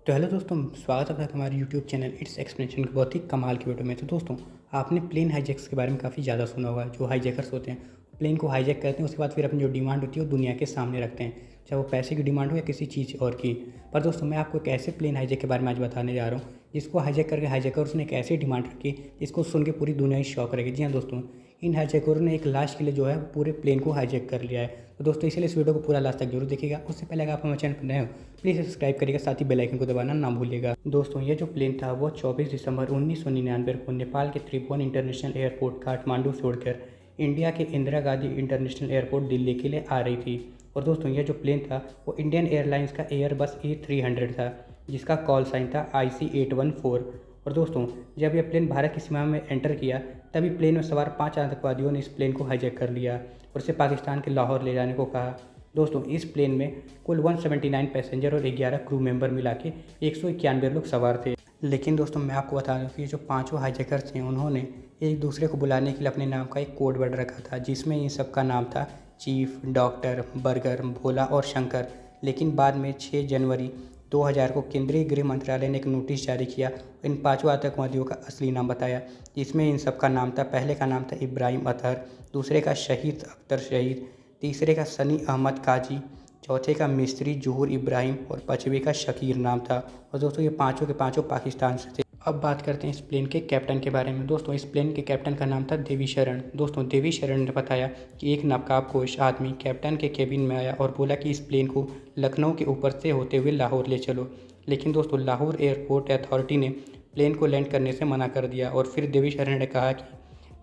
तो हेलो दोस्तों, स्वागत है आपका हमारे यूट्यूब चैनल इट्स एक्सप्लेनेशन की बहुत ही कमाल की वीडियो में। तो दोस्तों, आपने प्लेन हाईजैक्स के बारे में काफ़ी ज़्यादा सुना होगा। जो हाईजैकर्स होते हैं प्लेन को हाईजैक करते हैं, उसके बाद फिर अपनी जो डिमांड होती है वो दुनिया के सामने रखते हैं, चाहे वो पैसे की डिमांड हो या किसी चीज़ और की। पर दोस्तों, मैं आपको एक ऐसे प्लेन हाईजैक के बारे में आज बताने जा रहा हूँ जिसको हाईजैक करके हाईजैकर्स ने एक ऐसी डिमांड रखी जिसको सुन के पूरी दुनिया ही शॉक रहेगी। जी हाँ दोस्तों, इन हाईजैकरों ने एक लाश के लिए जो है पूरे प्लेन को हाईजैक कर लिया है। तो दोस्तों, इसलिए इस वीडियो को पूरा लास्ट तक जरूर देखिएगा। उससे पहले अगर आप हमारे चैनल पर नए हो प्लीज़ सब्सक्राइब करिएगा, साथ ही बेल आइकन को दबाना ना भूलिएगा। दोस्तों, ये जो प्लेन था वो 24 दिसंबर 1999 को नेपाल के त्रिभुवन इंटरनेशनल एयरपोर्ट काठमांडू छोड़कर इंडिया के इंदिरा गांधी इंटरनेशनल एयरपोर्ट दिल्ली के लिए आ रही थी। और दोस्तों, ये जो प्लेन था वो इंडियन एयरलाइंस का एयरबस A300 था, जिसका कॉल साइन था IC814। और दोस्तों, जब यह प्लेन भारत की सीमा में एंटर किया तभी प्लेन में सवार 5 आतंकवादियों ने इस प्लेन को हाईजैक कर लिया और इसे पाकिस्तान के लाहौर ले जाने को कहा। दोस्तों, इस प्लेन में कुल 179 पैसेंजर और 11 क्रू मेंबर मिला के 191 लोग सवार थे। लेकिन दोस्तों, मैं आपको बता दूं कि जो पांचों हाईजैकर्स थे उन्होंने एक दूसरे को बुलाने के लिए अपने नाम का एक कोड वर्ड रखा था, जिसमें इन सब का नाम था चीफ, डॉक्टर, बर्गर, भोला और शंकर। लेकिन बाद में 6 जनवरी 2000 को केंद्रीय गृह मंत्रालय ने एक नोटिस जारी किया, इन पांचों आतंकवादियों का असली नाम बताया, जिसमें इन सब का नाम था, पहले का नाम था इब्राहिम अतहर, दूसरे का शहीद अख्तर शहीद, तीसरे का सनी अहमद काजी, चौथे का मिस्त्री जहूर इब्राहिम और पाँचवें का शकीर नाम था। और दोस्तों, ये पाँचों के पाँचों पाकिस्तान से थे। अब बात करते हैं इस प्लेन के कैप्टन के बारे में। दोस्तों, इस प्लेन के कैप्टन का नाम था देवी शरण। दोस्तों, देवी शरण ने बताया कि एक नकाबपोश आदमी कैप्टन के केबिन में आया और बोला कि इस प्लेन को लखनऊ के ऊपर से होते हुए लाहौर ले चलो। लेकिन दोस्तों, लाहौर एयरपोर्ट अथॉरिटी ने प्लेन को लैंड करने से मना कर दिया और फिर देवी शरण ने कहा कि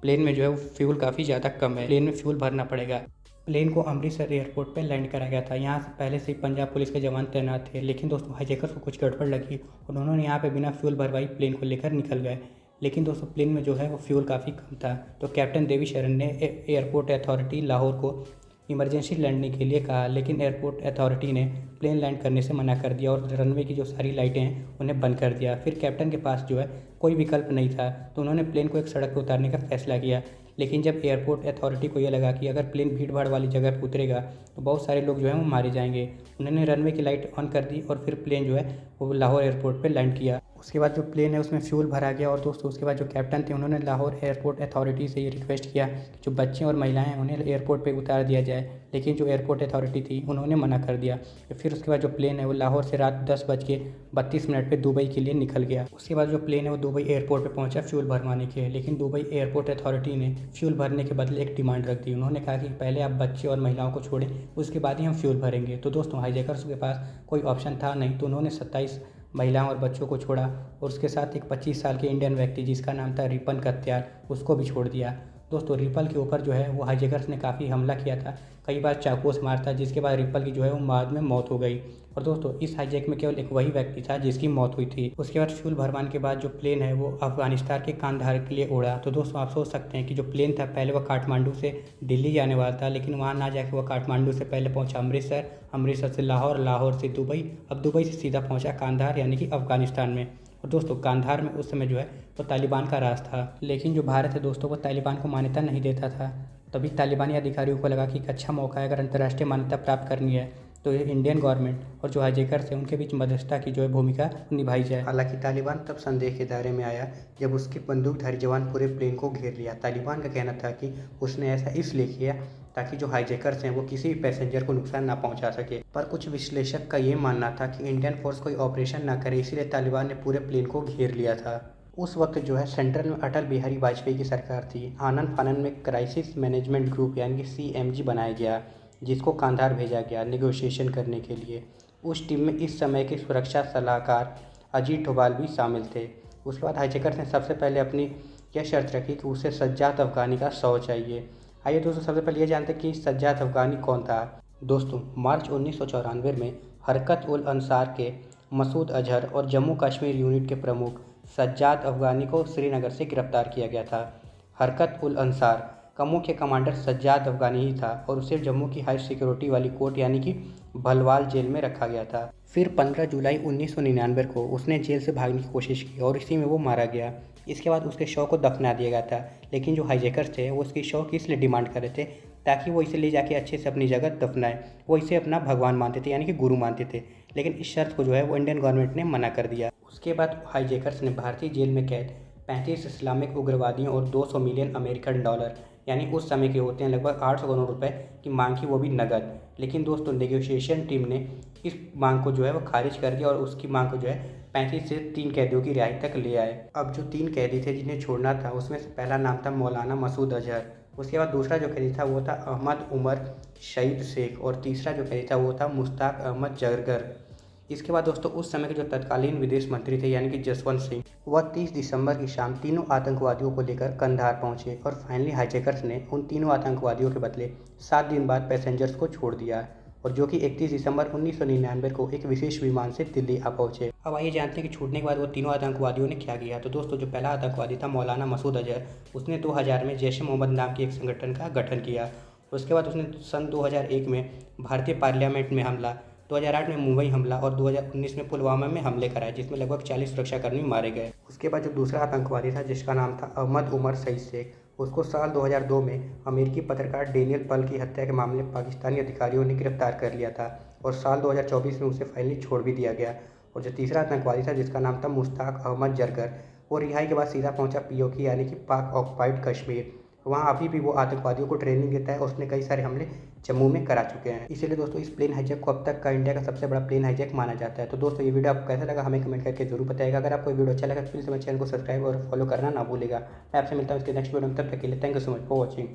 प्लेन में जो है वो फ्यूल काफ़ी ज़्यादा कम है, प्लेन में फ्यूल भरना पड़ेगा। प्लेन को अमृतसर एयरपोर्ट पर लैंड कराया गया था। यहाँ से पहले से ही पंजाब पुलिस के जवान तैनात थे, लेकिन दोस्तों हाईजैकर्स को कुछ गड़बड़ लगी और उन्होंने यहाँ पे बिना फ्यूल भरवाई प्लेन को लेकर निकल गए। लेकिन दोस्तों, प्लेन में जो है वो फ्यूल काफ़ी कम था, तो कैप्टन देवी शरण ने एयरपोर्ट अथॉरिटी लाहौर को इमरजेंसी लैंडिंग के लिए कहा, लेकिन एयरपोर्ट अथॉरिटी ने प्लेन लैंड करने से मना कर दिया और रनवे की जो सारी लाइटें हैं उन्हें बंद कर दिया। फिर कैप्टन के पास जो है कोई विकल्प नहीं था, तो उन्होंने प्लेन को एक सड़क पर उतारने का फैसला किया। लेकिन जब एयरपोर्ट अथॉरिटी को यह लगा कि अगर प्लेन भीड़ भाड़ वाली जगह पर उतरेगा तो बहुत सारे लोग जो हैं वो मारे जाएंगे, उन्होंने रनवे की लाइट ऑन कर दी और फिर प्लेन जो है वो लाहौर एयरपोर्ट पर लैंड किया। उसके बाद जो प्लेन है उसमें फ्यूल भरा गया और दोस्तों उसके बाद जो कैप्टन थे उन्होंने लाहौर एयरपोर्ट अथॉरिटी से ये रिक्वेस्ट किया कि जो बच्चे और महिलाएं हैं उन्हें एयरपोर्ट पे उतार दिया जाए, लेकिन जो एयरपोर्ट अथॉरिटी थी उन्होंने मना कर दिया। फिर उसके बाद जो प्लेन है वो लाहौर से रात 10:32 पे दुबई के लिए निकल गया। उसके बाद जो प्लेन है वो दुबई एयरपोर्ट पे पहुंचा फ्यूल भरवाने के लिए, लेकिन दुबई एयरपोर्ट अथॉरिटी ने फ्यूल भरने के बदले एक डिमांड रख दी। उन्होंने कहा कि पहले आप बच्चे और महिलाओं को छोड़ें, उसके बाद ही हम फ्यूल भरेंगे। तो दोस्तों, हाईजैकर्स के पास कोई ऑप्शन था नहीं, तो उन्होंने 27 महिलाओं और बच्चों को छोड़ा और उसके साथ एक 25 साल के इंडियन व्यक्ति जिसका नाम था रिपन कत्याल, उसको भी छोड़ दिया। दोस्तों, रिपल के ऊपर जो है वो हाईजैकर्स ने काफ़ी हमला किया था, कई बार चाकू से मारा था, जिसके बाद रिपल की जो है वो बाद में मौत हो गई। और दोस्तों, इस हाईजैक में केवल एक वही व्यक्ति था जिसकी मौत हुई थी। उसके बाद फ्यूल भरवाने के बाद जो प्लेन है वो अफगानिस्तान के कांधार के लिए उड़ा। तो दोस्तों, आप सोच सकते हैं कि जो प्लेन था पहले वह काठमांडू से दिल्ली जाने वाला था, लेकिन वहाँ ना जाकर वह काठमांडू से पहले पहुँचा अमृतसर, अमृतसर से लाहौर, लाहौर से दुबई, अब दुबई से सीधा पहुँचा कांधार यानी कि अफगानिस्तान में। और दोस्तों, कांधार में उस समय जो है वो तालिबान का राज था, लेकिन जो भारत है दोस्तों वो तालिबान को मान्यता नहीं देता था। तभी तालिबानी अधिकारियों को लगा कि एक अच्छा मौका है, अगर अंतर्राष्ट्रीय मान्यता प्राप्त करनी है तो ये इंडियन गवर्नमेंट और जो हाईजैकर्स हैं उनके बीच मध्यस्थता की जो है भूमिका निभाई जाए। हालांकि तालिबान तब संदेह के दायरे में आया जब उसके बंदूकधारी जवान पूरे प्लेन को घेर लिया। तालिबान का कहना था कि उसने ऐसा इसलिए किया ताकि जो हाईजैकर्स हैं वो किसी भी पैसेंजर को नुकसान ना पहुंचा सके। पर कुछ विश्लेषक का ये मानना था कि इंडियन फोर्स कोई ऑपरेशन ना करे, इसीलिए तालिबान ने पूरे प्लेन को घेर लिया था। उस वक्त जो है सेंट्रल में अटल बिहारी वाजपेयी की सरकार थी। आनन फानन में क्राइसिस मैनेजमेंट ग्रुप यानी कि CMG बनाया गया, जिसको कांधार भेजा गया नेगोशिएशन करने के लिए। उस टीम में इस समय के सुरक्षा सलाहकार अजीत डोभाल भी शामिल थे। उसके बाद हाईजैकर्स ने सबसे पहले अपनी यह शर्त रखी कि उसे सज्जाद अफगानी का 100 चाहिए। आइए दोस्तों, सबसे पहले ये जानते हैं कि सज्जाद अफगानी कौन था। दोस्तों, मार्च 1994 में हरकत उल अंसार के मसूद अजहर और जम्मू कश्मीर यूनिट के प्रमुख सज्जाद अफगानी को श्रीनगर से गिरफ्तार किया गया था। हरकत उल अंसार का मुख्य कमांडर सज्जाद अफगानी ही था और उसे जम्मू की हाई सिक्योरिटी वाली कोर्ट यानी कि भलवाल जेल में रखा गया था। फिर 15 जुलाई 1999 को उसने जेल से भागने की कोशिश की और इसी में वो मारा गया। इसके बाद उसके शव को दफना दिया गया था, लेकिन जो हाईजैकर्स थे वो उसकी शव की इसलिए डिमांड कर रहे थे ताकि वो इसे ले जाके अच्छे से अपनी जगह दफनाए। वो इसे अपना भगवान मानते थे यानी कि गुरु मानते थे। लेकिन इस शर्त को जो है वो इंडियन गवर्नमेंट ने मना कर दिया। उसके बाद हाईजैकर्स ने भारतीय जेल में कैद 35 इस्लामिक उग्रवादियों और 200 मिलियन अमेरिकन डॉलर यानी उस समय के होते हैं लगभग 800 करोड़ रुपए की मांग की, वो भी नगद। लेकिन दोस्तों नेगोशिएशन टीम ने इस मांग को जो है वो खारिज कर दिया और उसकी मांग को जो है 35 से 3 कैदियों की रिहाई तक ले आए। अब जो 3 कैदी थे जिन्हें छोड़ना था उसमें से पहला नाम था मौलाना मसूद अजहर, उसके बाद दूसरा जो कैदी था वो था अहमद उमर शहीद शेख और तीसरा जो कैदी था वो था मुश्ताक अहमद जरगर। इसके बाद दोस्तों उस समय के जो तत्कालीन विदेश मंत्री थे यानी कि जसवंत सिंह, वह 30 दिसंबर की शाम तीनों आतंकवादियों को लेकर कंधार पहुंचे और फाइनली हाईजैकर्स ने उन तीनों आतंकवादियों के बदले 7 दिन बाद पैसेंजर्स को छोड़ दिया और जो कि 31 दिसंबर 1999 को एक विशेष विमान से दिल्ली आ पहुंचे। अब आइए जानते हैं कि छूटने के बाद वो तीनों आतंकवादियों ने क्या किया। तो दोस्तों जो पहला आतंकवादी था मौलाना मसूद अजहर, उसने 2000 में जैश ए मोहम्मद नाम के एक संगठन का गठन किया। उसके बाद उसने सन 2001 में भारतीय पार्लियामेंट में हमला, 2008 में मुंबई हमला और 2019 में पुलवामा में हमले कराए जिसमें लगभग 40 सुरक्षाकर्मी मारे गए। उसके बाद जो दूसरा आतंकवादी था जिसका नाम था अहमद उमर शहीद शेख, उसको साल 2002 में अमेरिकी पत्रकार डेनियल पल की हत्या के मामले में पाकिस्तानी अधिकारियों ने गिरफ्तार कर लिया था और साल 2024 में उसे फाइनली छोड़ भी दिया गया। और जो तीसरा आतंकवादी था जिसका नाम था मुश्ताक अहमद जरगर, वो रिहाई के बाद सीधा पहुंचा पीओके यानी कि पाक ऑक्युपाइड कश्मीर। वहाँ अभी भी वो आतंकवादियों को ट्रेनिंग देता है और उसने कई सारे हमले जम्मू में करा चुके हैं। इसीलिए दोस्तों इस प्लेन हाईजैक को अब तक का इंडिया का सबसे बड़ा प्लेन हाईजैक माना जाता है। तो दोस्तों ये वीडियो आपको कैसा लगा हमें कमेंट करके जरूर बताएगा। अगर आपको वीडियो अच्छा लगा तो प्लीज़ हमारे चैनल को सब्सक्राइब और फॉलो करना ना भूलेगा। मैं आपसे मिलता हूँ इसके नेक्स्ट वीडियो में, तब तक के लिए thank you so much for watching.